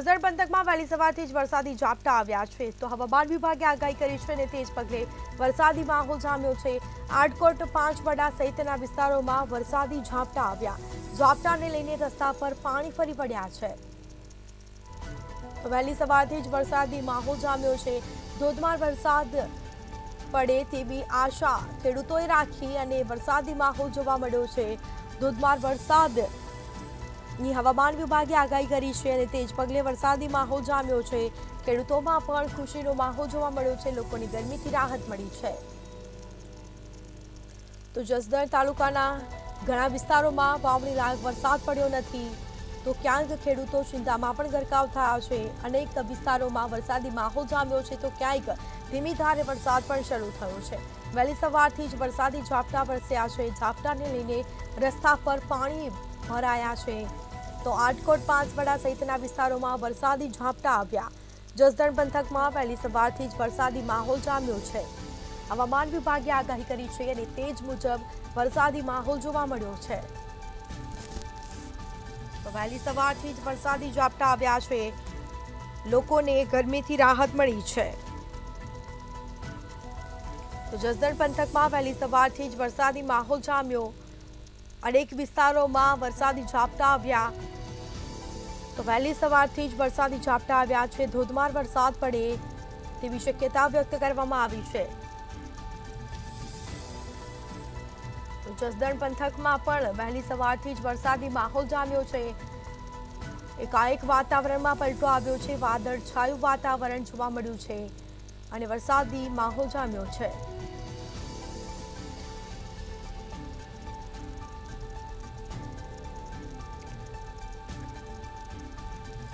જસદણ પંથકમાં વહેલી સવારથી જ વરસાદી ઝાપટા આવ્યા છે તો હવામાન વિભાગે આગાહી કરી છે અને તે જ પગલે વરસાદી માહોલ જામ્યો છે। આટકોટ પાંચવડા સહિતના વિસ્તારોમાં વરસાદી ઝાપટા આવ્યા। ઝાપટાને લઈને રસ્તા પર પાણી ફરી વળ્યા છે। તો વહેલી સવારથી જ વરસાદી માહોલ જામ્યો છે। ધોધમાર વરસાદ પડે તેવી આશા ખેડૂતોએ રાખી અને વરસાદી માહોલ જોવા મળ્યો છે। ધોધમાર વરસાદ ની હવામાન વિભાગે આગાહી કરી છે અને તે જ પગલે વરસાદી માહોલ જામ્યો છે। ખેડૂતોમાં પણ ખુશીનો માહોલ જોવા મળ્યો છે। લોકોની ગરમીથી રાહત મળી છે। તો જસદણ તાલુકાના ઘણા વિસ્તારોમાં વાવણી લાયક વરસાદ પડ્યો નથી તો ક્યાંક ખેડૂતો ચિંતામાં પણ ગરકાવ થયા છે। અનેક વિસ્તારોમાં વરસાદી માહોલ જામ્યો છે તો ક્યાંક ધીમી ધારે વરસાદ પણ શરૂ થયો છે। વહેલી સવારથી જ વરસાદી ઝાપટા વરસ્યા છે। ઝાપટાને લઈને રસ્તા પર પાણી ભરાયા છે તો આટકોટ પાંચવડા સહિતના વિસ્તારોમાં વરસાદી ઝાપટા આવ્યા। જસદણ પંથકમાં વહેલી સવારથી જ વરસાદી માહોલ જામ્યો છે। હવામાન વિભાગે આગાહી કરી છે અને તે જ મુજબ વરસાદી માહોલ જોવા મળ્યો છે। તો વહેલી સવારથી જ વરસાદી ઝાપટા આવ્યા છે। લોકોને ગરમીથી રાહત મળી છે। તો જસદણ પંથકમાં વહેલી સવારથી જ વરસાદી માહોલ જામ્યો। અનેક વિસ્તારોમાં વરસાદી ઝાપટા આવ્યા તો વહેલી સવારથી જ વરસાદી ઝાપટા આવ્યા છે। ધોધમાર વરસાદ પડે તેવી શક્યતા વ્યક્ત કરવામાં આવી છે। તો જસદણ પંથકમાં પણ વહેલી સવારથી જ વરસાદી માહોલ જામ્યો છે। એકાએક વાતાવરણમાં પલટો આવ્યો છે। વાદળછાયું વાતાવરણ જોવા મળ્યું છે અને વરસાદી માહોલ જામ્યો છે।